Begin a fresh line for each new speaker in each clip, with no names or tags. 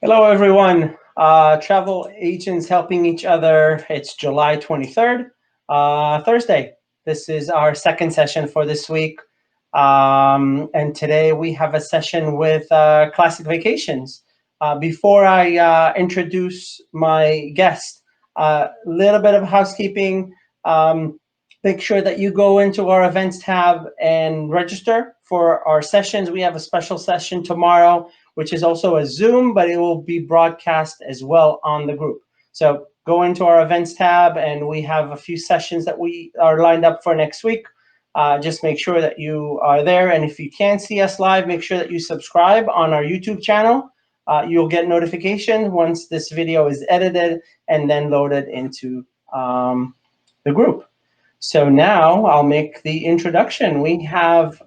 Hello, everyone. Travel agents helping each other. It's July 23rd, Thursday. This is our second session for this week. And today we have a session with Classic Vacations. Before I introduce my guest, a little bit of housekeeping. Make sure that you go into our events tab and register for our sessions. We have a special session tomorrow, which is also a Zoom, but it will be broadcast as well on the group. So go into our events tab, and we have a few sessions that we are lined up for next week. Just make sure that you are there. And if you can't see us live, make sure that you subscribe on our YouTube channel. You'll get notification once this video is edited and then loaded into the group. So now I'll make the introduction. We have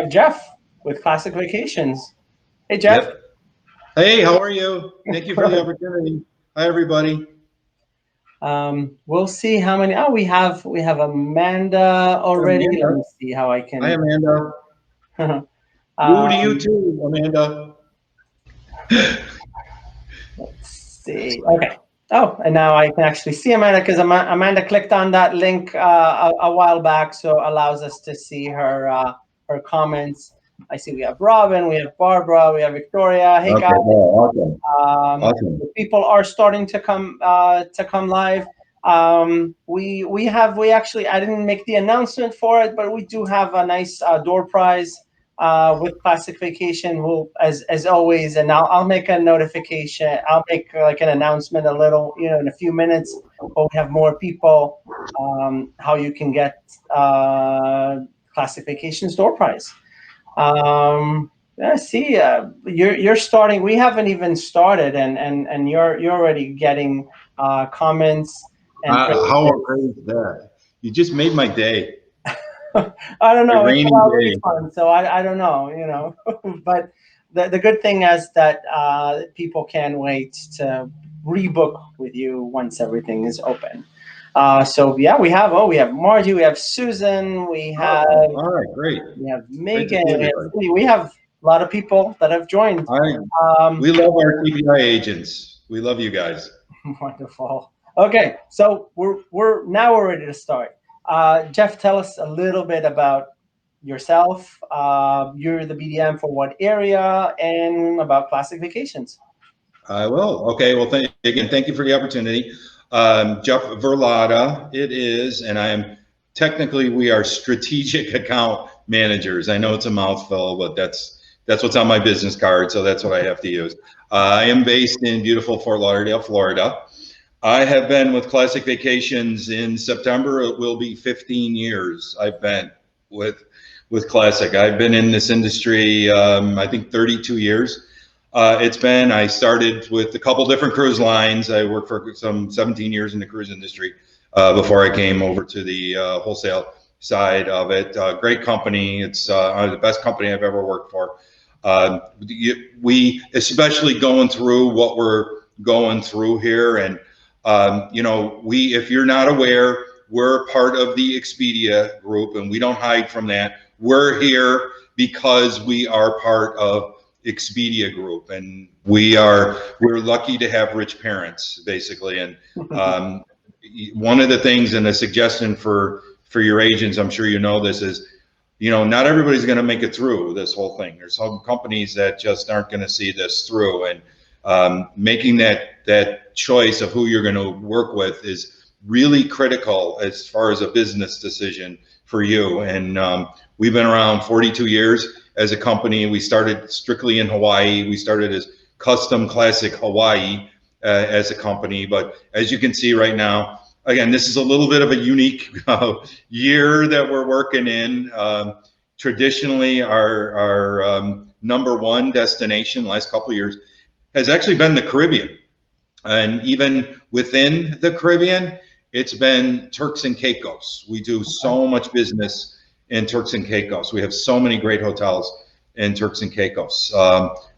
Jeff with Classic Vacations. Hey, Jeff.
Yep. Hey, how are you? Thank you for the opportunity. Hi, everybody.
We'll see how many. Oh, we have Amanda already.
Amanda.
Let me see how I can.
Hi, Amanda. Woo to you too, Amanda.
Let's see. Okay. Oh, and now I can actually see Amanda because Amanda clicked on that link a while back, so allows us to see her comments. I see we have Robin, we have Barbara, we have Victoria. Hey, guys.
Oh, awesome.
People are starting to come live. We actually, I didn't make the announcement for it, but we do have a nice door prize with Classic Vacation. We'll, as always, and I'll make a notification. I'll make like an announcement a little, in a few minutes. But we have more people. How you can get Classic Vacation's door prize. I see. You're starting. We haven't even started, and you're already getting comments. And
how great is that? You just made my day.
I don't know.
A rainy day.
Fun, so I don't know. But the good thing is that people can wait to rebook with you once everything is open. So yeah, we have Margie, we have Susan, we have
all right, great.
We have Megan, we have a lot of people that have joined.
We love our TPI agents. We love you guys.
Wonderful. Okay, so we're ready to start. Jeff, tell us a little bit about yourself. You're the BDM for what area, and about Classic Vacations.
I will. Okay. Well, thank you for the opportunity. Jeff Verlotta, it is, and we are strategic account managers. I know it's a mouthful, but that's what's on my business card, so that's what I have to use. I am based in beautiful Fort Lauderdale, Florida. I have been with Classic Vacations in September. It will be 15 years I've been with Classic. I've been in this industry, I think 32 years. I started with a couple different cruise lines. I worked for some 17 years in the cruise industry before I came over to the wholesale side of it. Great company. It's the best company I've ever worked for. We, especially going through what we're going through here, and if you're not aware, we're part of the Expedia group, and we don't hide from that. We're here because we are part of Expedia group, and we're lucky to have rich parents, basically. And one of the things, and a suggestion for your agents, I'm sure you know this, is not everybody's going to make it through this whole thing. There's some companies that just aren't going to see this through, and making that choice of who you're going to work with is really critical as far as a business decision for you. And we've been around 42 years as a company. We started strictly in Hawaii. We started as Custom Classic Hawaii as a company. But as you can see right now, again, this is a little bit of a unique year that we're working in. Traditionally, our number one destination last couple of years has actually been the Caribbean. And even within the Caribbean, it's been Turks and Caicos. We do so much business in Turks and Caicos. We have so many great hotels in Turks and Caicos.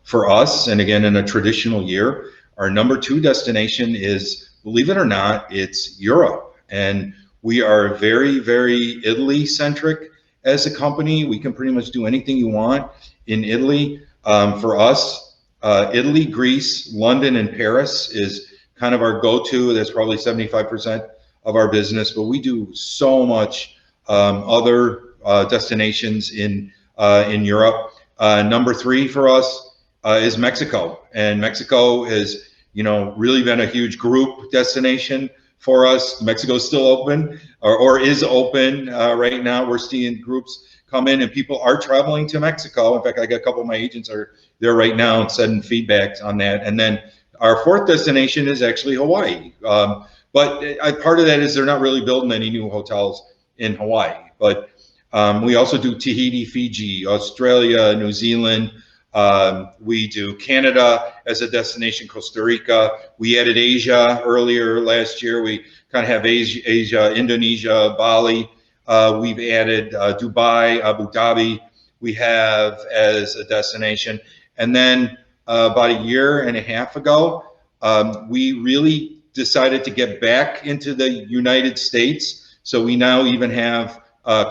For us, and again, in a traditional year, our number two destination is, believe it or not, it's Europe. And we are very, very Italy centric as a company. We can pretty much do anything you want in Italy. For us, Italy, Greece, London, and Paris is kind of our go-to. That's probably 75% of our business, but we do so much other destinations in Europe. Number three for us is Mexico, and Mexico has really been a huge group destination for us. Mexico's still open or is open right now. We're seeing groups come in and people are traveling to Mexico. In fact, I got a couple of my agents are there right now and sending feedback on that. And then our fourth destination is actually Hawaii. But part of that is they're not really building any new hotels in Hawaii. But we also do Tahiti, Fiji, Australia, New Zealand. We do Canada as a destination, Costa Rica. We added Asia earlier last year. We kind of have Asia, Indonesia, Bali. We've added Dubai, Abu Dhabi. We have as a destination. And then about a year and a half ago, we really decided to get back into the United States. So we now even have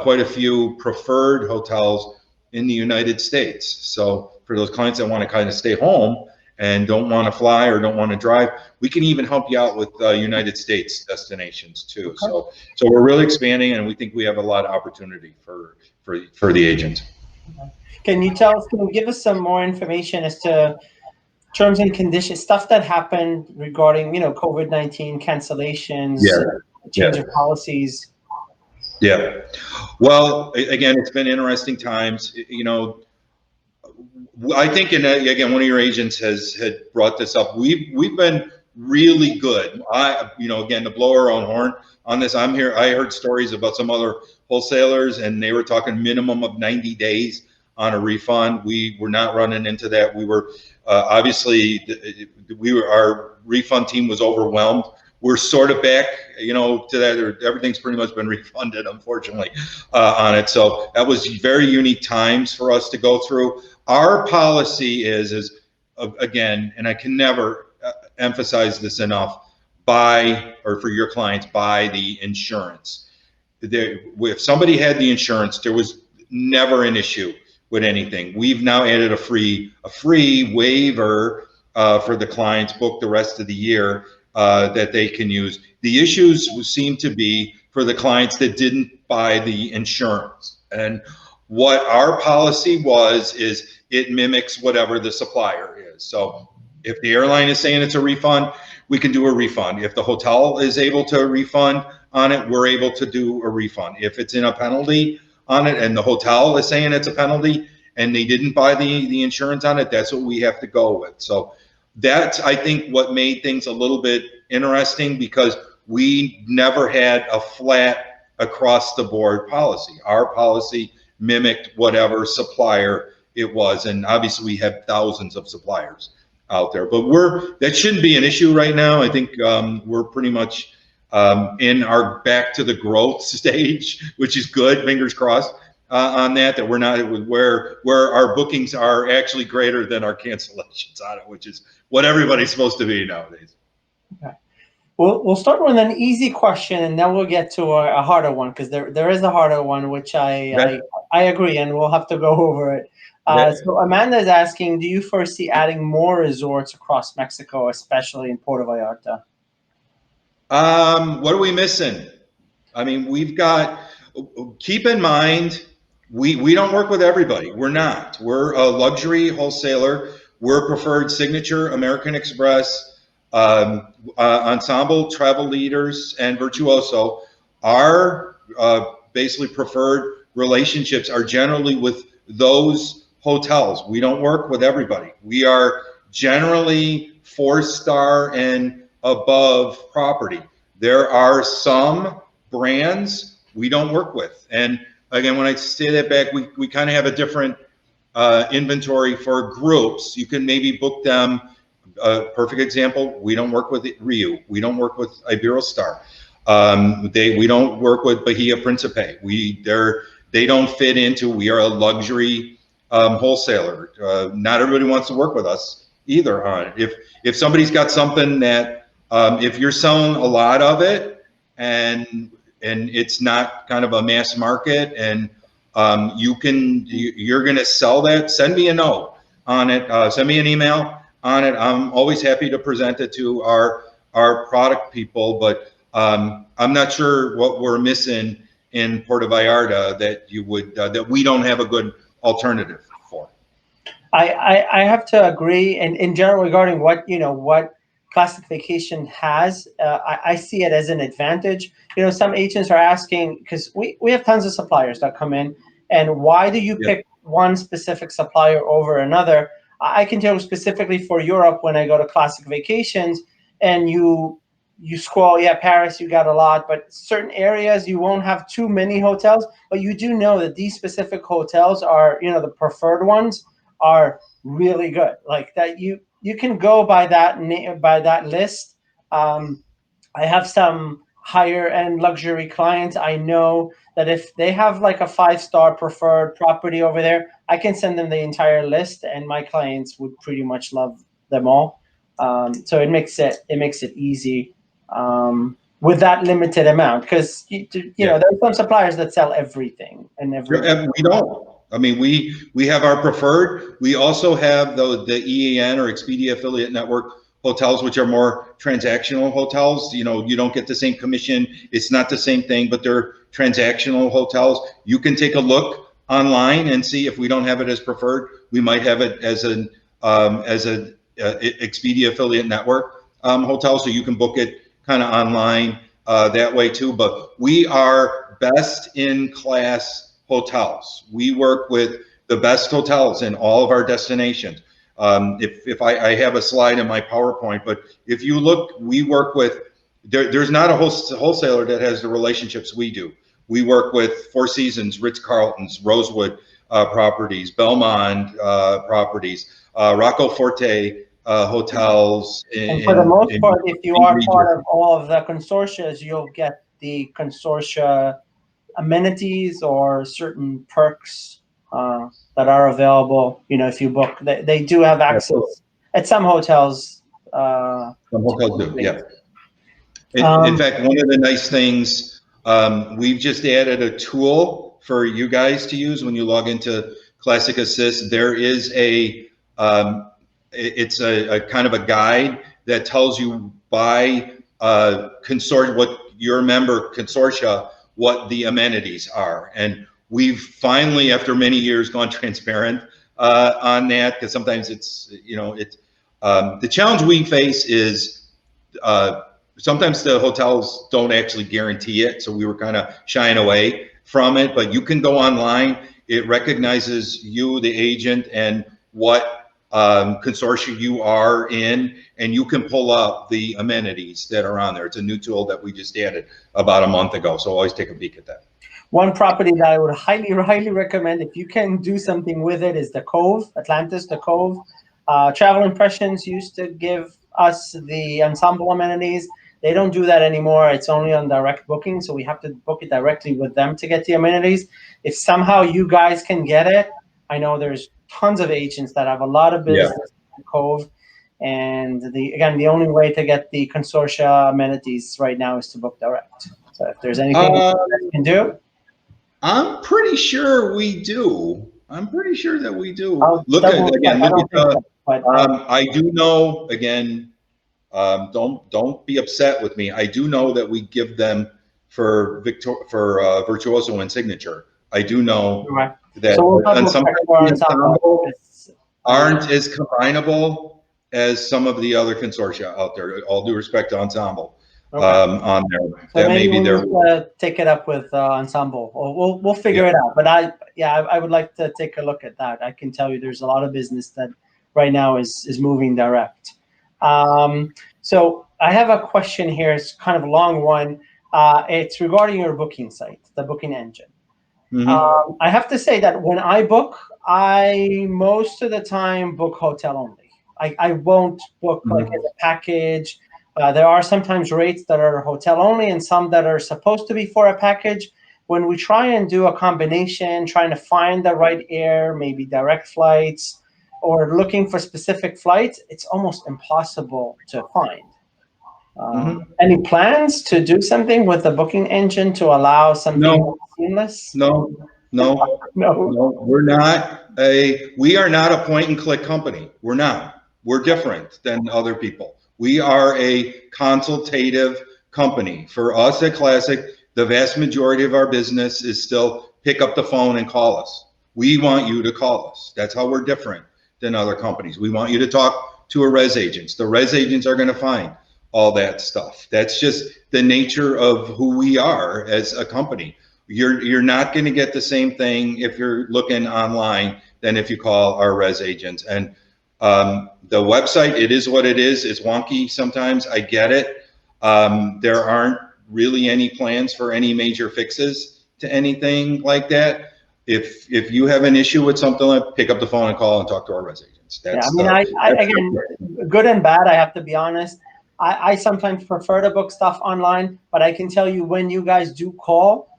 quite a few preferred hotels in the United States. So for those clients that want to kind of stay home and don't want to fly or don't want to drive, we can even help you out with United States destinations too. So we're really expanding, and we think we have a lot of opportunity for the agents.
Can you give us some more information as to terms and conditions, stuff that happened regarding, COVID-19 cancellations, change of policies?
Yeah. Well, again, it's been interesting times. I think, again, one of your agents had brought this up. We've been really good. Again, to blow our own horn on this, I heard stories about some other wholesalers, and they were talking minimum of 90 days on a refund. We were not running into that. We were obviously our refund team was overwhelmed. We're sort of back, to that. Everything's pretty much been refunded, unfortunately, on it. So that was very unique times for us to go through. Our policy is again, and I can never emphasize this enough, for your clients, buy the insurance. If somebody had the insurance, there was never an issue with anything. We've now added a free waiver for the clients, book the rest of the year, that they can use. The issues seem to be for the clients that didn't buy the insurance. And what our policy is it mimics whatever the supplier is. So if the airline is saying it's a refund, we can do a refund. If the hotel is able to refund on it, we're able to do a refund. If it's in a penalty on it and the hotel is saying it's a penalty and they didn't buy the insurance on it, that's what we have to go with. So that's, I think, what made things a little bit interesting, because we never had a flat across the board policy. Our policy mimicked whatever supplier it was, and obviously we have thousands of suppliers out there, but that shouldn't be an issue right now. I think we're pretty much in our back to the growth stage, which is good. Fingers crossed on that we're not where our bookings are actually greater than our cancellations on it, which is what everybody's supposed to be nowadays.
Okay. We'll start with an easy question, and then we'll get to a harder one, because there is a harder one, which I agree, and we'll have to go over it. So Amanda is asking, do you foresee adding more resorts across Mexico, especially in Puerto Vallarta?
What are we missing? I mean, keep in mind, we don't work with everybody. We're not. We're a luxury wholesaler. We're preferred Signature, American Express, Ensemble, Travel Leaders, and Virtuoso. Our basically preferred relationships are generally with those hotels. We don't work with everybody. We are generally 4-star and above property. There are some brands we don't work with. And again, when I say that back, we kind of have a different inventory for groups. You can maybe book them. Perfect example, we don't work with Riu. We don't work with Iberostar. We don't work with Bahia Principe. They don't fit into, we are a luxury wholesaler. Not everybody wants to work with us either on it. If somebody's got something that, if you're selling a lot of it and it's not kind of a mass market and you're going to sell that, send me a note. on it, send me an email on it. I'm always happy to present it to our product people, but I'm not sure what we're missing in Puerto Vallarta that you would that we don't have a good alternative for.
I have to agree, and in general regarding what classic vacation has, I see it as an advantage. Some agents are asking, because we have tons of suppliers that come in, and why do you
Yeah.
pick one specific supplier over another? I can tell you specifically for Europe, when I go to classic vacations, and you scroll, yeah, Paris, you got a lot, but certain areas you won't have too many hotels, but you do know that these specific hotels are, the preferred ones are really good. Like that, you can go by that list. I have some higher end luxury clients. I know that if they have like a 5-star preferred property over there, I can send them the entire list, and my clients would pretty much love them all. So it makes it easy with that limited amount, because
Yeah.
there's some suppliers that sell everything and everything.
And we don't. I mean, we have our preferred. We also have the EAN or Expedia Affiliate Network hotels, which are more transactional hotels. You don't get the same commission. It's not the same thing, but they're transactional hotels. You can take a look online and see if we don't have it as preferred. We might have it as an Expedia Affiliate Network hotel, so you can book it kind of online that way too. But we are best in class hotels. We work with the best hotels in all of our destinations. If I have a slide in my PowerPoint, but if you look, we work with, there's not a wholesaler that has the relationships we do. We work with Four Seasons, Ritz-Carlton's, Rosewood properties, Belmont properties, Rocco Forte hotels.
And for the most part, if you are
region.
part of all of the consortia, you'll get the consortia amenities or certain perks that are available. If you book, they do have access at some hotels.
Some hotels do, yeah. In
Um,
fact, one of the nice things, we've just added a tool for you guys to use when you log into Classic Assist. There is it's a kind of a guide that tells you by consortium, what your member consortia, what the amenities are. And we've finally, after many years, gone transparent on that, because sometimes it's, the challenge we face is sometimes the hotels don't actually guarantee it. So we were kind of shying away from it, but you can go online. It recognizes you, the agent, and what consortium you are in, and you can pull up the amenities that are on there. It's a new tool that we just added about a month ago. So always take a peek at that.
One property that I would highly, highly recommend, if you can do something with it, is the Cove, Atlantis, the Cove. Travel Impressions used to give us the ensemble amenities. They don't do that anymore. It's only on direct booking, so we have to book it directly with them to get the amenities. If somehow you guys can get it, I know there's tons of agents that have a lot of business in Cove, and the only way to get the consortia amenities right now is to book direct. So if there's anything you can do,
I'm pretty sure we do. I'm pretty sure that we do.
I'll
Look at
double check.
again.
I
Look
don't
at
think so, but
I do know again. Don't be upset with me. I do know that we give them for Virtuoso and Signature. I do know
right.
that,
So we'll
and
double
some
check for ensemble.
aren't as combinable as some of the other consortia out there. All due respect to Ensemble,
Okay.
on there.
So
That
maybe
may be
we
their.
need to take it up with ensemble, or we'll figure it out. But I would like to take a look at that. I can tell you there's a lot of business that right now is moving direct. So I have a question here. It's kind of a long one. It's regarding your booking site, the booking engine. I have to say that when I book, I most of the time book hotel only. I won't book like as a package. There are sometimes rates that are hotel only and some that are supposed to be for a package. When we try and do a combination, trying to find the right air, maybe direct flights, or looking for specific flights, it's almost impossible to find. Any plans to do something with the booking engine to allow something seamless?
No, No,
No.
no, we are not a point and click company. We're not. We're different than other people. We are a consultative company. For us at Classic, the vast majority of our business is still pick up the phone and call us. We want you to call us. That's how we're different than other companies. We want you to talk to a res agents. The res agents are going to find all that stuff. That's just the nature of who we are as a company. You're not going to get the same thing if you're looking online than if you call our res agents. And the website, it is what it is. It's wonky sometimes. I get it. There aren't really any plans for any major fixes to anything like that. If you have an issue with something, like, pick up the phone and call and talk to our res agents.
Yeah, I mean, I again, good and bad. I have to be honest. I sometimes prefer to book stuff online, but I can tell you when you guys do call,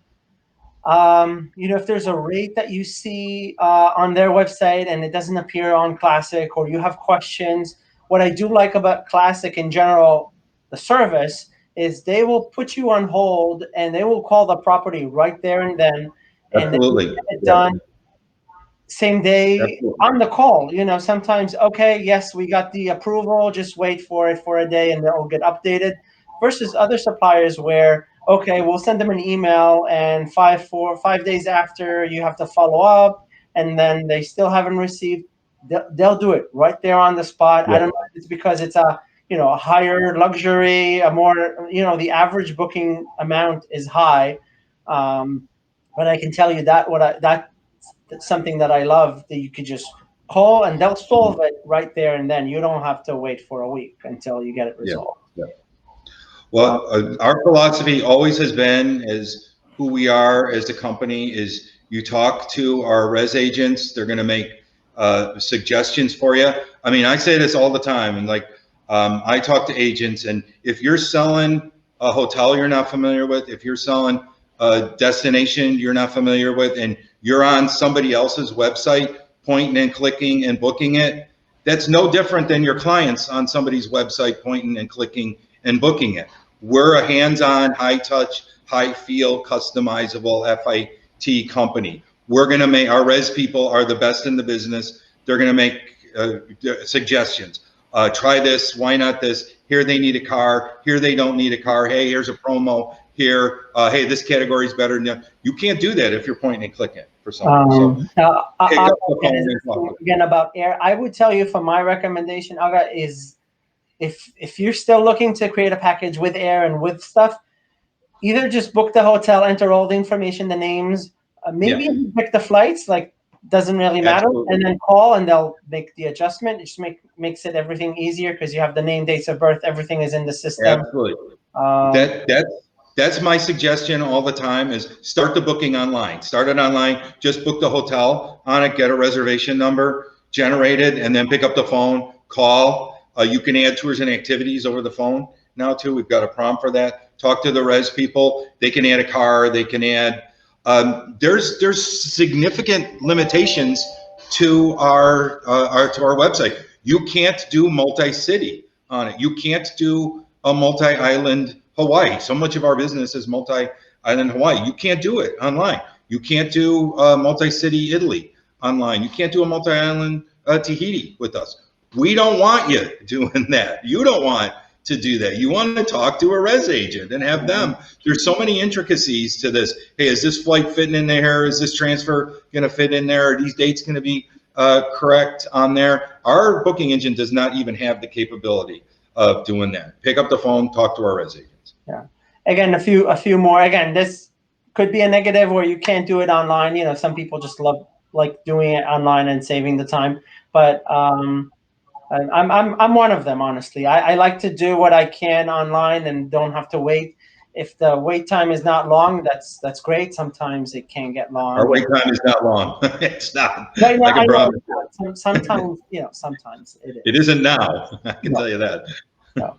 if there's a rate that you see on their website and it doesn't appear on Classic, or you have questions, what I do like about Classic in general, the service, is they will put you on hold and they will call the property right there and then, and they
absolutely
get it done same day
Absolutely.
on the call. Sometimes, okay, yes, we got the approval, just wait for it for a day and they'll get updated, versus other suppliers where, okay, we'll send them an email and 5 days after you have to follow up, and then they still haven't received. They'll do it right there on the spot.
Yeah.
I don't know if it's because it's a higher luxury, a more, the average booking amount is high. But I can tell you that that's something that I love, that you could just call and they'll solve it right there and then. You don't have to wait for a week until you get it resolved.
Yeah. Well, our philosophy always has been, as who we are as a company, is you talk to our res agents. They're going to make suggestions for you. I mean, I say this all the time, and I talk to agents, and if you're selling a hotel you're not familiar with, if you're selling a destination you're not familiar with, and you're on somebody else's website pointing and clicking and booking it, that's no different than your clients on somebody's website pointing and clicking and booking it. We're a hands-on, high-touch, high-feel, customizable FIT company. We're going to make, our res people are the best in the business. They're going to make suggestions. Try this, why not this? Here they need a car, here they don't need a car. Hey, here's a promo. Here, hey, this category is better than that. You can't do that if you're pointing and clicking for something.
Again, about air, I would tell you for my recommendation, Aga, is if you're still looking to create a package with air and with stuff, either just book the hotel, enter all the information, the names, maybe pick the flights, doesn't really matter. Absolutely. And then call and they'll make the adjustment. It just makes it everything easier because you have the name, dates of birth, everything is in the system.
Absolutely. That's my suggestion all the time, is start the booking online. Start it online, just book the hotel on it, get a reservation number generated, and then pick up the phone, call. You can add tours and activities over the phone now too. We've got a prompt for that. Talk to the res people. They can add a car, they can add, there's significant limitations to our website. You can't do multi-city on it. You can't do a multi-island Hawaii. So much of our business is multi-island Hawaii. You can't do it online. You can't do multi-city Italy online. You can't do a multi-island Tahiti with us. We don't want you doing that. You don't want to do that. You want to talk to a res agent and have them. There's so many intricacies to this. Hey, is this flight fitting in there? Is this transfer going to fit in there? Are these dates going to be correct on there? Our booking engine does not even have the capability of doing that. Pick up the phone, talk to our res agents.
Yeah. Again, a few more. Again, this could be a negative where you can't do it online. Some people just like doing it online and saving the time. But I'm one of them, honestly. I like to do what I can online and don't have to wait. If the wait time is not long, that's great. Sometimes it can get long.
Our wait time is not long. It's not.
Right now, sometimes, sometimes it is.
It isn't now. I can tell you that.
No.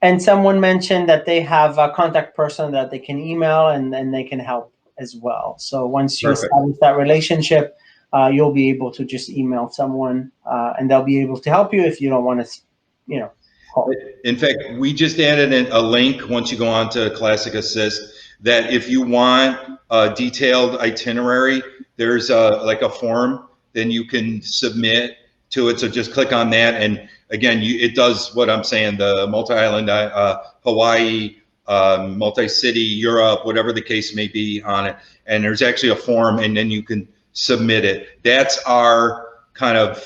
And someone mentioned that they have a contact person that they can email and then they can help as well. So once you establish that relationship, you'll be able to just email someone and they'll be able to help you if you don't want to, call.
In fact, we just added a link once you go on to Classic Assist that if you want a detailed itinerary, there's like a form, then you can submit to it. So just click on that, and again, it does what I'm saying, the multi-island, Hawaii, multi-city, Europe, whatever the case may be on it. And there's actually a form, and then you can submit it. That's our kind of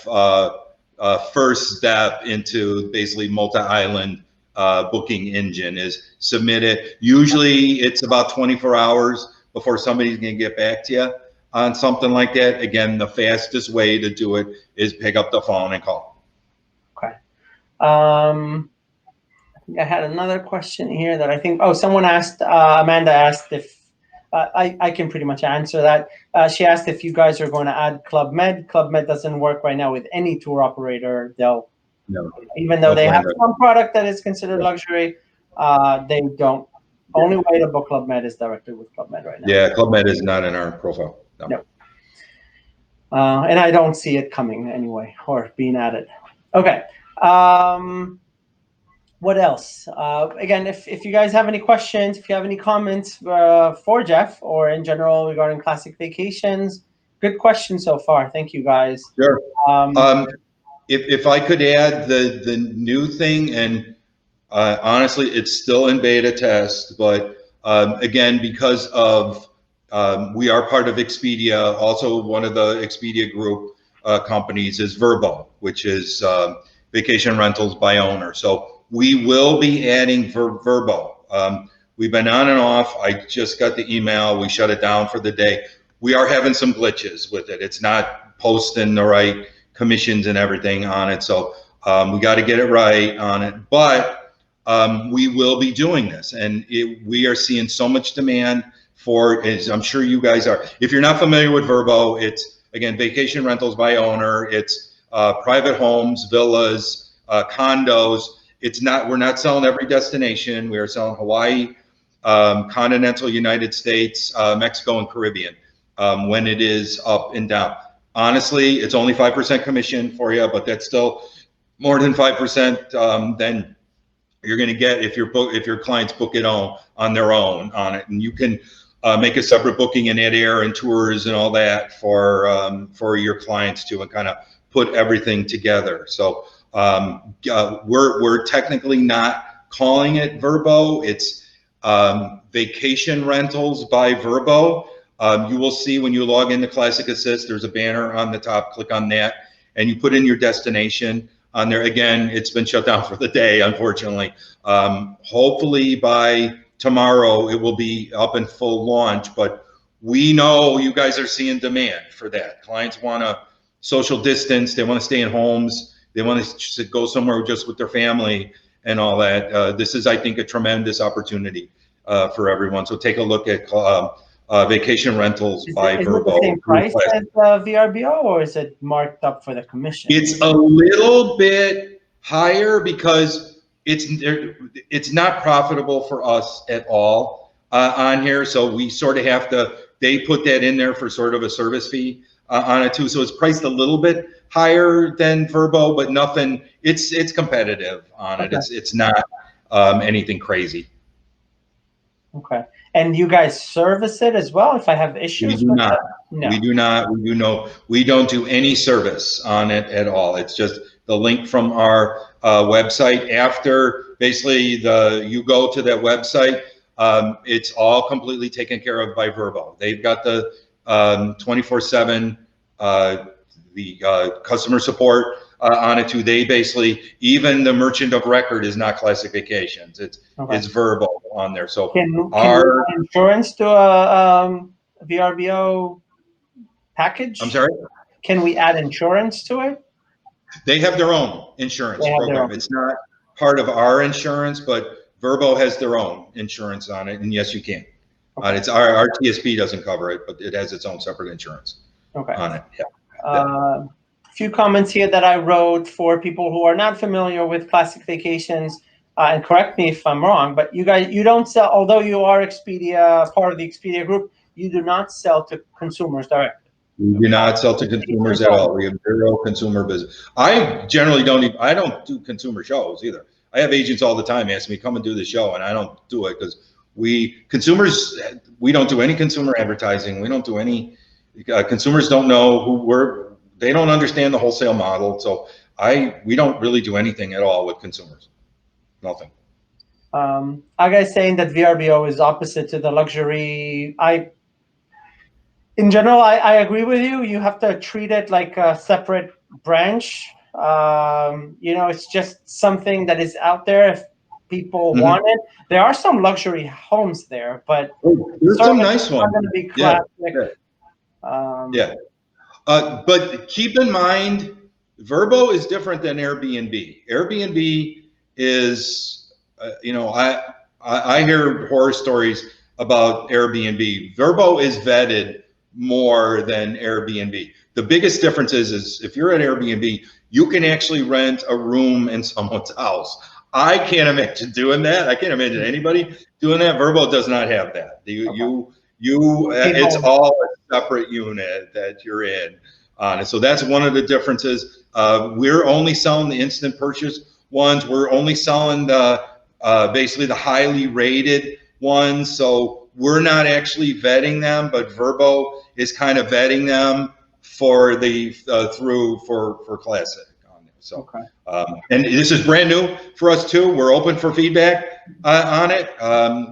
first step into basically multi-island booking engine, is submit it. Usually it's about 24 hours before somebody's going to get back to you on something like that. Again, the fastest way to do it is pick up the phone and call.
Okay. I think I had another question here that I think, someone asked, Amanda asked if, I can pretty much answer that. She asked if you guys are going to add Club Med. Club Med doesn't work right now with any tour operator. Even though they have some product that is considered luxury, they don't. Only way to book Club Med is directly with Club Med right now.
Yeah, Club Med is not in our profile.
No. And I don't see it coming anyway, or being added. Okay. What else? Again, if you guys have any questions, if you have any comments for Jeff or in general regarding Classic Vacations, good question so far. Thank you, guys.
Sure. If I could add the new thing, and honestly, it's still in beta test, but again, because of we are part of Expedia, also one of the Expedia group companies is Vrbo, which is vacation rentals by owner. So we will be adding Vrbo. We've been on and off. I just got the email. We shut it down for the day. We are having some glitches with it. It's not posting the right commissions and everything on it. So we got to get it right on it. But we will be doing this. And we are seeing so much demand for it, as I'm sure you guys are. If you're not familiar with Vrbo, it's, again, vacation rentals by owner. It's private homes, villas, condos. We're not selling every destination. We are selling Hawaii, continental United States, Mexico, and Caribbean when it is up and down. Honestly, it's only 5% commission for you, but that's still more than 5% than you're going to get if your clients book it on their own on it. And you can make a separate booking and add air and tours and all that for your clients too, and kind of put everything together. So we're technically not calling it Vrbo. It's vacation rentals by Vrbo. You will see when you log into Classic Assist, there's a banner on the top. Click on that, and you put in your destination on there. Again, it's been shut down for the day, unfortunately. Hopefully by tomorrow it will be up in full launch, but we know you guys are seeing demand for that. Clients want to social distance. They want to stay in homes. They want to go somewhere just with their family and all that. This is, I think, a tremendous opportunity for everyone. So take a look at vacation rentals by Vrbo.
Is it the same price as VRBO, or is it marked up for the commission?
It's a little bit higher because it's not profitable for us at all on here. So we sort of have to, they put that in there for sort of a service fee on it too. So it's priced a little bit higher than Vrbo, but nothing, it's competitive on it. It's not anything crazy.
Okay. And you guys service it as well if I have issues?
We do not. No. We do not. We don't do any service on it at all. It's just the link from our website. After basically you go to that website, it's all completely taken care of by Vrbo. They've got the 24/7 the customer support on it too. They basically, even the merchant of record is not Classic Vacations. It's Vrbo on there. So
can our insurance to a VRBO package?
I'm sorry?
Can we add insurance to it? They
have their own insurance program. It's not part of our insurance, but Vrbo has their own insurance on it, and yes, you can. It's our TSP doesn't cover it, but it has its own separate insurance on it. Yeah.
A few comments here that I wrote for people who are not familiar with Classic Vacations, and correct me if I'm wrong, but you don't sell, although you are Expedia, part of the Expedia group, you do not sell to consumers directly.
We do not sell to consumers at all. We have zero consumer business. I generally I don't do consumer shows either. I have agents all the time ask me, come and do the show, and I don't do it because Consumers, we don't do any consumer advertising. We don't do any, consumers don't know they don't understand the wholesale model. So we don't really do anything at all with consumers. Nothing.
Are guys saying that VRBO is opposite to the luxury? In general, I agree with you. You have to treat it like a separate branch. It's just something that is out there if people want it. There are some luxury homes there, but
there's some nice ones.
Not going to be classic.
Yeah. But keep in mind, Vrbo is different than Airbnb. Airbnb is, I hear horror stories about Airbnb. Vrbo is vetted more than Airbnb. The biggest difference is if you're at Airbnb, you can actually rent a room in someone's house. I can't imagine doing that. I can't imagine anybody doing that. Vrbo does not have that. It's all a separate unit that you're in. So that's one of the differences. We're only selling the instant purchase ones. We're only selling basically the highly rated ones. So we're not actually vetting them, but Vrbo is kind of vetting them for for classic. So, and this is brand new for us too. We're open for feedback on it.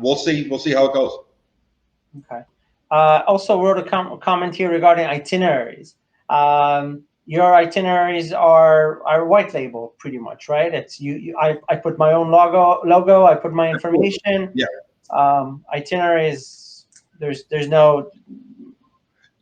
We'll see how it goes.
Okay. Also wrote a comment here regarding itineraries. Your itineraries are white label pretty much, right? It's I put my own logo. I put my information.
Yeah.
Itineraries. There's no.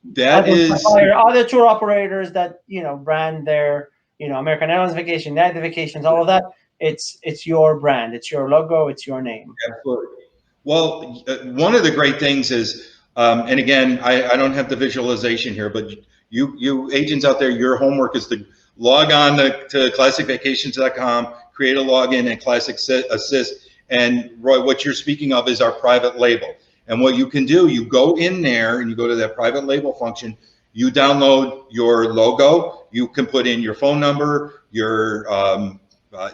That is
other tour operators that brand their American Airlines Vacation, United Vacations, all of that. It's your brand. It's your logo. It's your name.
Absolutely. Well, one of the great things is, and again, I don't have the visualization here, but you agents out there, your homework is to log on to classicvacations.com, create a login and Classic Assist. And Roy, what you're speaking of is our private label. And what you can do, you go in there and you go to that private label function, you download your logo, you can put in your phone number, your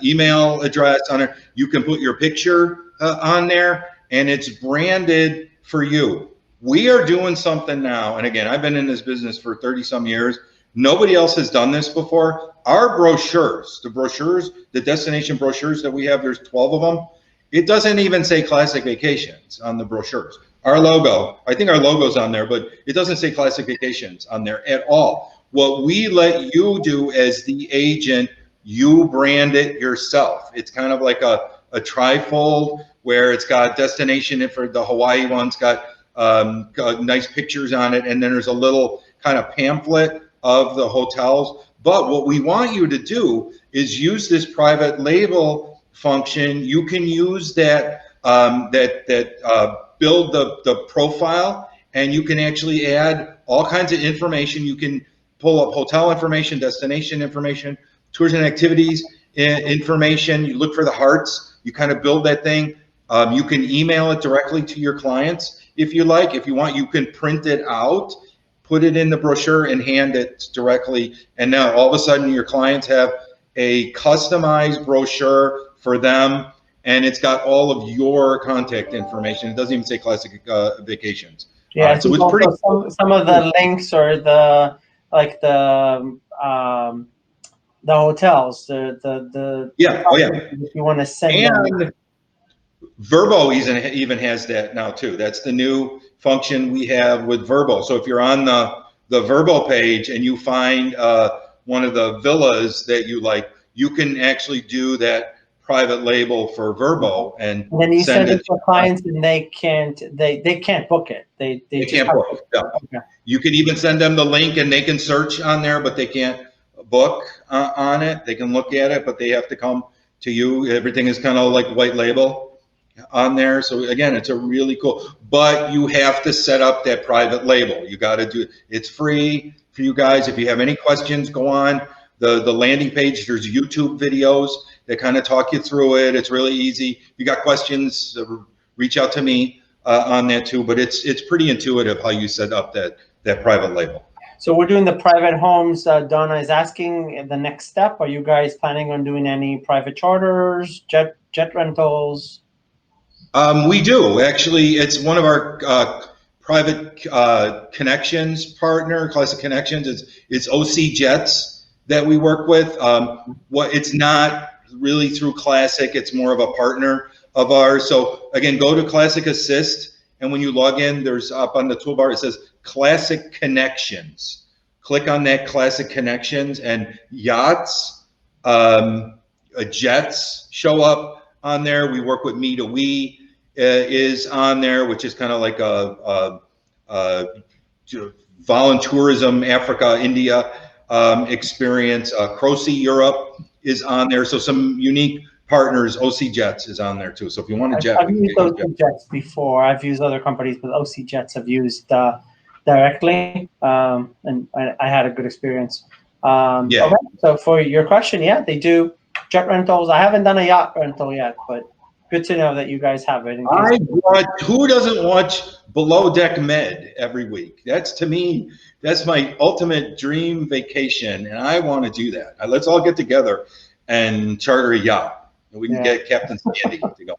email address on it, you can put your picture on there, and it's branded for you. We are doing something now, and again, I've been in this business for 30 some years. Nobody else has done this before. Our brochures, the destination brochures that we have, there's 12 of them. It doesn't even say Classic Vacations on the brochures. Our logo, I think our logo's on there, but it doesn't say Classic Vacations on there at all. What we let you do as the agent, you brand it yourself. It's kind of like a trifold where it's got destination, for the Hawaii one's got nice pictures on it, and then there's a little kind of pamphlet of the hotels. But what we want you to do is use this private label function. You can use that build the profile, and you can actually add all kinds of information. You can pull up hotel information, destination information, tours and activities information. You look for the hearts. You kind of build that thing. You can email it directly to your clients if you like. If you want, you can print it out, put it in the brochure, and hand it directly. And now all of a sudden your clients have a customized brochure for them, and it's got all of your contact information. It doesn't even say Classic Vacations.
Yeah,
so it's pretty.
Some of the links or the hotels, the
yeah, oh yeah.
If you want to send
and Vrbo even has that now too. That's the new function we have with Vrbo. So if you're on the Vrbo page and you find one of the villas that you like, you can actually do that private label for Vrbo and
then you send it to clients, and they can't book it. They
can't book it. Yeah. Okay. You can even send them the link, and they can search on there, but they can't book on it. They can look at it, but they have to come to you. Everything is kind of like white label on there. So again, it's a really cool, but you have to set up that private label. You got to do it. It's free for you guys. If you have any questions, go on the landing page. There's YouTube videos that kind of talk you through it. It's really easy. If you got questions, reach out to me on that too, but it's pretty intuitive how you set up that private label.
So we're doing the private homes. Donna is asking the next step. Are you guys planning on doing any private charters, jet rentals?
We do actually. It's one of our private connections partner, Classic Connections. It's OC Jets that we work with. What it's not really through Classic. It's more of a partner of ours. So again, go to Classic Assist, and when you log in, there's up on the toolbar it says Classic Connections. Click on that Classic Connections, and yachts, jets show up on there. We work with Me to We is on there, which is kind of like a voluntourism Africa, India experience. Crossy Europe is on there. So some unique partners. OC Jets is on there too. So if you want a jet,
I've used OC Jets before. I've used other companies, but OC Jets I've used directly, and I had a good experience.
Yeah.
Okay, so for your question, yeah, they do jet rentals. I haven't done a yacht rental yet, but good to know that you guys have it.
Who doesn't watch Below Deck Med every week? That's, to me, that's my ultimate dream vacation, and I want to do that. Let's all get together and charter a yacht. We can get Captain Sandy to go.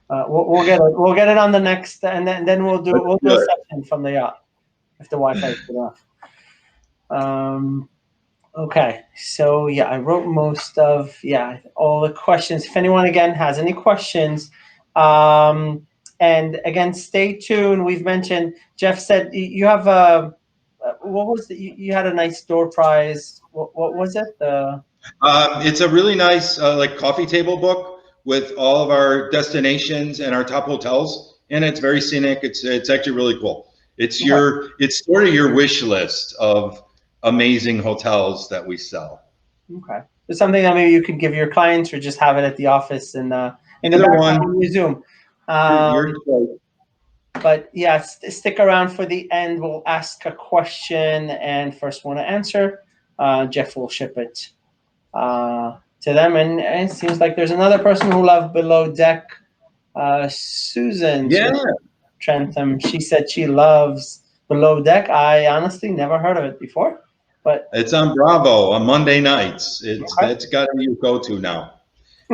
We'll get it. We'll get it on the next, and then we'll do a session from the yacht if the Wi-Fi is good enough. Okay, so yeah, I wrote most of all the questions. If anyone again has any questions, and again, stay tuned. We've mentioned, Jeff said you have what was you had a nice door prize. What was it?
It's a really nice like coffee table book with all of our destinations and our top hotels, and it's very scenic. It's actually really cool. It's sort of your wish list of amazing hotels that we sell.
Okay, it's something that maybe you could give your clients, or just have it at the office in the background when you Zoom. But yeah, stick around for the end. We'll ask a question, and first one to answer, Jeff will ship it to them. And it seems like there's another person who loved Below Deck, Susan.
Yeah.
Trentham. She said she loves Below Deck. I honestly never heard of it before, but
it's on Bravo on Monday nights. That's got to be your go-to now.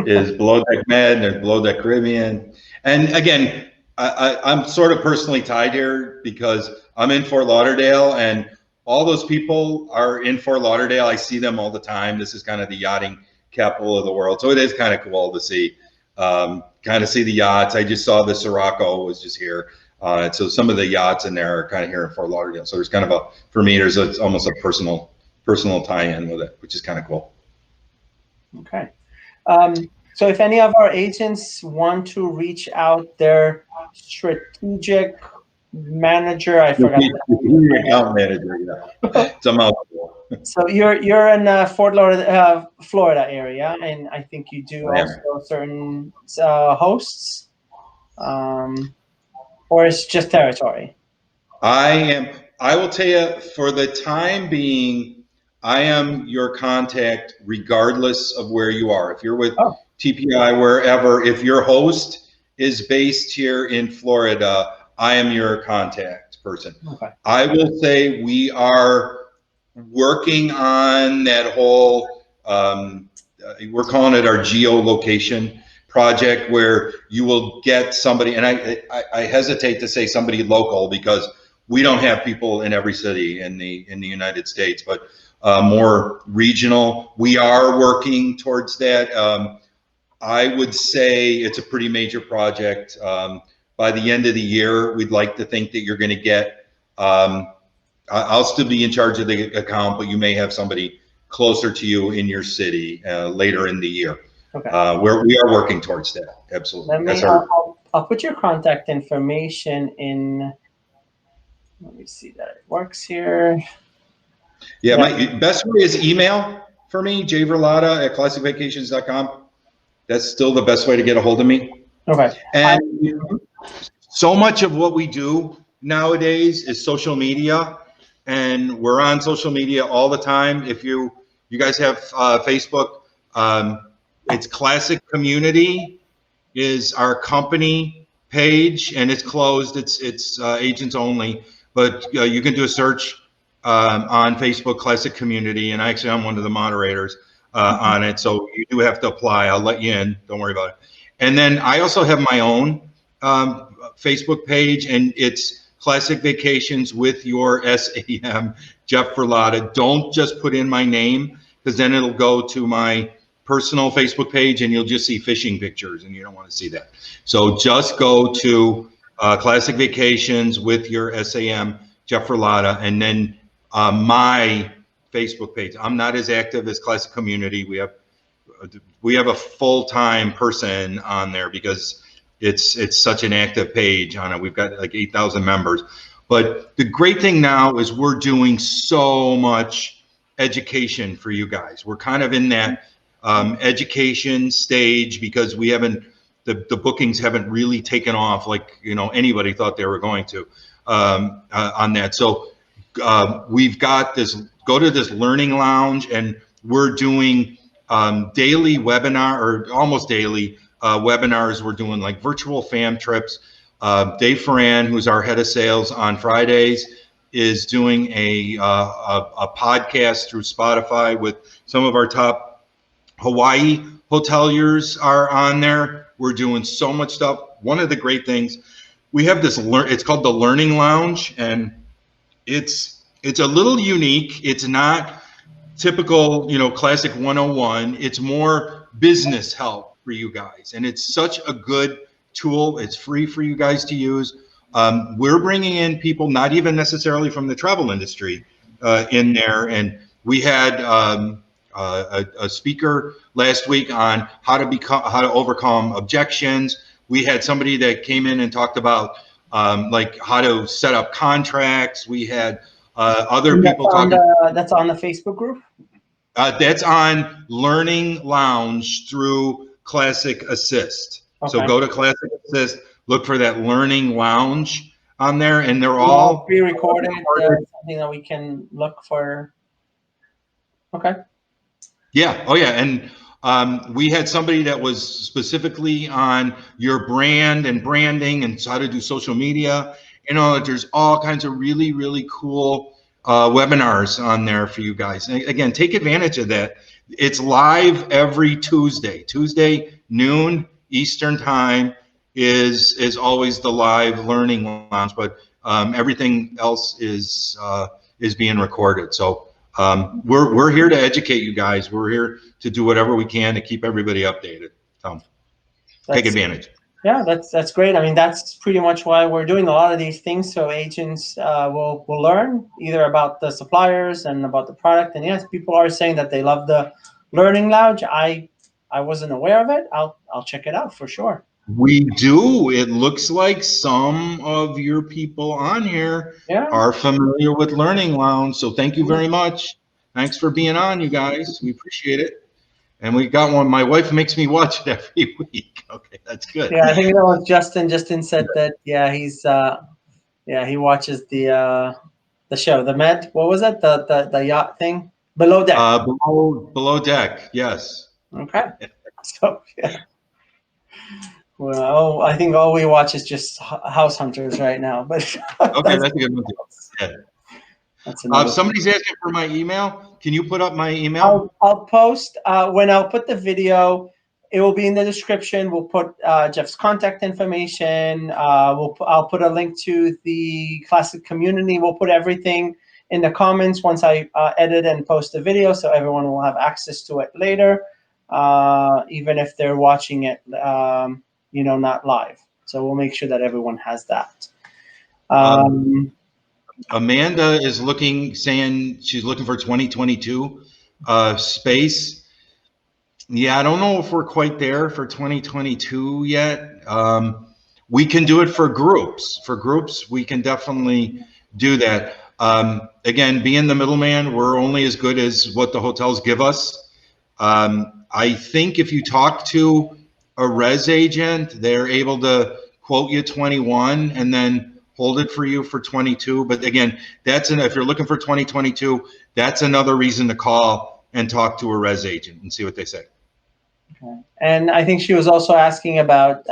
Is Below Deck Med, there's Below Deck Caribbean, and again, I'm sort of personally tied here because I'm in Fort Lauderdale, and all those people are in Fort Lauderdale. I see them all the time. This is kind of the yachting capital of the world, so it is kind of cool to see. Kind of see the yachts. I just saw the Sirocco was just here. So some of the yachts in there are kind of here in Fort Lauderdale. So there's kind of for me, it's almost a personal tie-in with it, which is kind of cool.
Okay. So if any of our agents want to reach out, their strategic manager, I forgot.
Account manager, yeah. It's a mouthful.
So you're in Fort Lauderdale, Florida area, and I think you do also certain hosts, or it's just territory.
I will tell you, for the time being, I am your contact regardless of where you are. If you're with TPI, wherever, if your host is based here in Florida, I am your contact person. Okay. I will say we are working on that whole, we're calling it our geolocation project, where you will get somebody, and I hesitate to say somebody local because we don't have people in every city in the United States, but more regional. We are working towards that. I would say it's a pretty major project. By the end of the year, we'd like to think that you're going to get, I'll still be in charge of the account, but you may have somebody closer to you in your city later in the year. Okay. Where we are working towards that. Absolutely.
I'll put your contact information in. Let me see that it works here.
Yeah, my best way is email for me, jverlotta@classicvacations.com. That's still the best way to get a hold of me. Okay. And so much of what we do nowadays is social media, and we're on social media all the time. If you guys have Facebook, it's Classic Community is our company page, and it's closed. It's agents only, but you can do a search on Facebook, Classic Community, and I'm one of the moderators on it. So you do have to apply. I'll let you in. Don't worry about it. And then I also have my own Facebook page, and it's Classic Vacations with your SAM, Jeff Verlotta. Don't just put in my name, because then it'll go to my personal Facebook page and you'll just see fishing pictures, and you don't want to see that. So just go to Classic Vacations with your SAM, Jeff Verlotta, and then my Facebook page. I'm not as active as Classic Community. We have a full-time person on there because it's such an active page on it. We've got like 8,000 members. But the great thing now is we're doing so much education for you guys. We're kind of in that education stage because we haven't, the bookings haven't really taken off like, you know, anybody thought they were going to on that. So we've got this, go to this learning lounge, and we're doing daily webinar, or almost daily webinars. We're doing like virtual fam trips. Dave Ferran, who's our head of sales on Fridays, is doing a podcast through Spotify with some of our top Hawaii hoteliers are on there. We're doing so much stuff. One of the great things, we have this, it's called the Learning Lounge, and it's a little unique. It's not typical, you know, Classic 101. It's more business help for you guys, and it's such a good tool. It's free for you guys to use. We're bringing in people not even necessarily from the travel industry in there, and we had a speaker last week on how to overcome objections. We had somebody that came in and talked about like how to set up contracts. We had other people talking.
That's on the Facebook group?
That's on Learning Lounge through Classic Assist. Okay. So go to Classic Assist, look for that Learning Lounge on there, and they're all
pre-recorded. Something that we can look for. Okay.
Yeah. Oh, yeah. And we had somebody that was specifically on your brand and branding and how to do social media. You know, there's all kinds of really, really cool webinars on there for you guys. And again, take advantage of that. It's live every Tuesday. Tuesday noon Eastern time is always the live Learning Lounge, but everything else is being recorded. So we're here to educate you guys. We're here to do whatever we can to keep everybody updated. Take advantage.
Yeah, that's great. I mean, that's pretty much why we're doing a lot of these things, so agents will learn either about the suppliers and about the product. And yes, people are saying that they love the Learning Lounge. I wasn't aware of it. I'll check it out for sure.
We do. It looks like some of your people on here are familiar with Learning Lounge. So thank you very much. Thanks for being on, you guys. We appreciate it. And we got one. My wife makes me watch it every week. Okay, that's good.
Yeah, I think that was Justin. Justin said that. Yeah, he's he watches the show, the Med. What was it? The yacht thing, Below Deck.
Below Deck. Yes.
Okay. So yeah. Well, I think all we watch is just House Hunters right now. But
okay, that's a good one. Yeah.
That's
somebody's asking for my email. Can you put up my email?
I'll post when I'll put the video. It will be in the description. We'll put Jeff's contact information. I'll put a link to the Classic community. We'll put everything in the comments once I edit and post the video, so everyone will have access to it later, even if they're watching it, not live. So we'll make sure that everyone has that.
Amanda is saying she's looking for 2022 space. Yeah, I don't know if we're quite there for 2022 yet. We can do it for groups. For groups, we can definitely do that. Again, being the middleman, we're only as good as what the hotels give us. I think if you talk to a res agent, they're able to quote you 21 and then hold it for you for 22. But again, if you're looking for 2022, that's another reason to call and talk to a res agent and see what they say.
Okay. And I think she was also asking about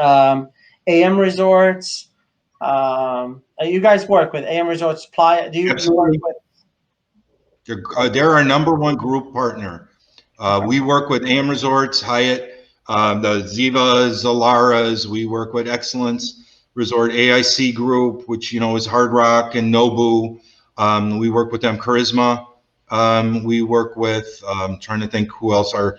AM Resorts. You guys work with AM Resorts Supply. Do you work with?
They're our #1 group partner. We work with AM Resorts, Hyatt, the Zivas, Zalaras. We work with Excellence Resort AIC Group, which, you know, is Hard Rock and Nobu. We work with them. Charisma. We work with, trying to think who else are,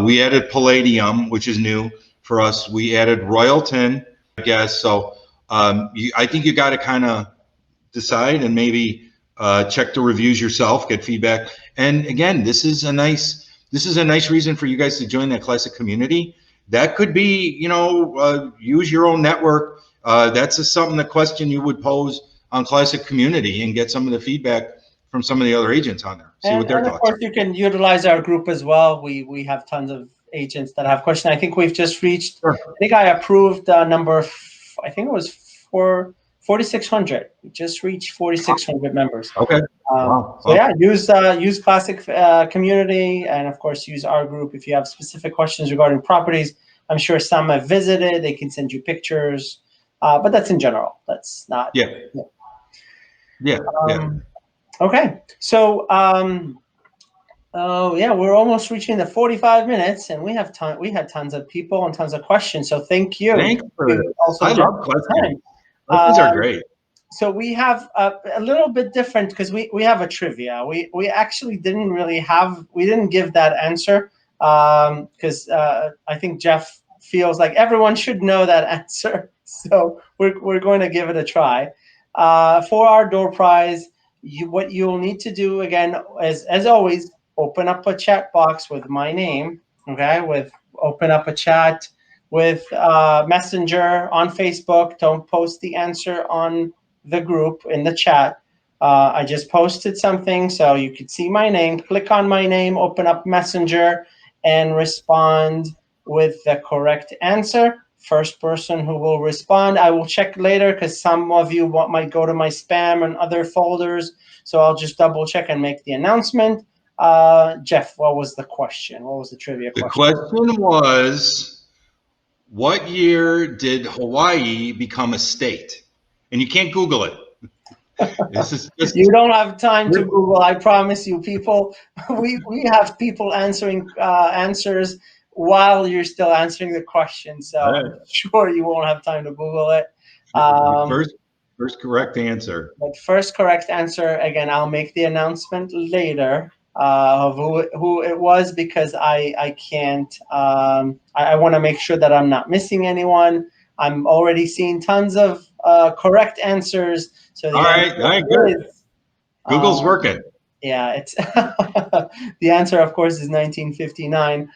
we added Palladium, which is new for us. We added Royalton, I guess. So I think you got to kind of decide and maybe check the reviews yourself, get feedback. And again, this is a nice reason for you guys to join that classic community. That could be, you know, use your own network. That's something, the question you would pose on classic community and get some of the feedback from some of the other agents on there. See what their
And of
thoughts
course,
are.
you can utilize our group as well. We have tons of agents that have questions. I think we've just reached.
Sure.
I think I approved number. I think it was 4,600. We just reached 4,600 members.
Okay. Wow.
So yeah, use classic community, and of course use our group if you have specific questions regarding properties. I'm sure some have visited. They can send you pictures, but that's in general. That's not.
Yeah. Yeah. Yeah.
Okay, so oh yeah, we're almost reaching the 45 minutes, and we have we had tons of people and tons of questions. So thank you.
Thanks for this.
Also,
I
Jeff,
love questions. Questions are great.
so we have a little bit different because we have a trivia. We actually didn't really have, we didn't give that answer because I think Jeff feels like everyone should know that answer. So we're going to give it a try. For our door prize, what you'll need to do again is, as always, open up a chat box with my name. Okay, open up a chat with Messenger on Facebook. Don't post the answer on the group in the chat. I just posted something so you could see my name. Click on my name, open up Messenger, and respond with the correct answer. First person who will respond, I will check later because some of you might go to my spam and other folders. So I'll just double check and make the announcement. Jeff, what was the question? What was the trivia question?
The question was, what year did Hawaii become a state? And you can't Google it. This is just,
you don't have time to Google. I promise you, people. We have people answering answers while you're still answering the question. So
right.
I'm sure you won't have time to Google it.
First correct answer.
But first correct answer, again, I'll make the announcement later of who it was because I can't. I want to make sure that I'm not missing anyone. I'm already seeing tons of correct answers. So the
all right, good. Google's working.
Yeah, it's the answer, of course, is 1959.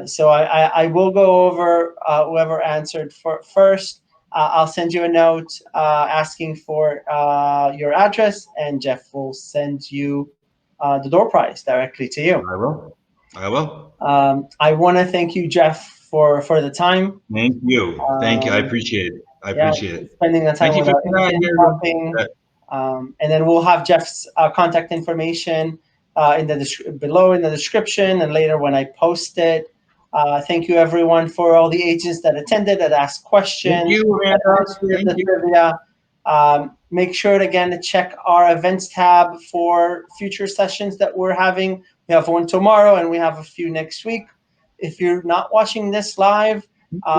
So I will go over whoever answered first. I'll send you a note asking for your address, and Jeff will send you the door prize directly to you.
I will.
I want to thank you, Jeff, for the time.
Thank you. Thank you. I appreciate it. Appreciate it.
Spending the time with us. And then we'll have Jeff's contact information in the below in the description and later when I post it. Thank you, everyone, for all the agents that attended, that asked questions.
Thank you, Amanda.
Trivia. Make sure to check our events tab for future sessions that we're having. We have one tomorrow and we have a few next week. If you're not watching this live,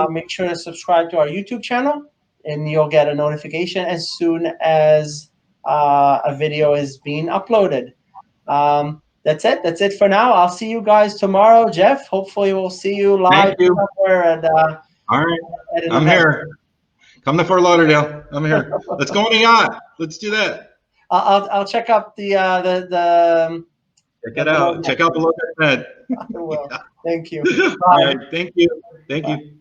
make sure to subscribe to our YouTube channel and you'll get a notification as soon as a video is being uploaded. That's it. That's it for now. I'll see you guys tomorrow. Jeff, hopefully we'll see you live somewhere. And,
all right. I'm here. Come to Fort Lauderdale. I'm here. Let's go on a yacht. Let's do that.
I'll check up the
check it out. Check out the look at that.
I will. Thank you.
All right. Thank you. Thank you.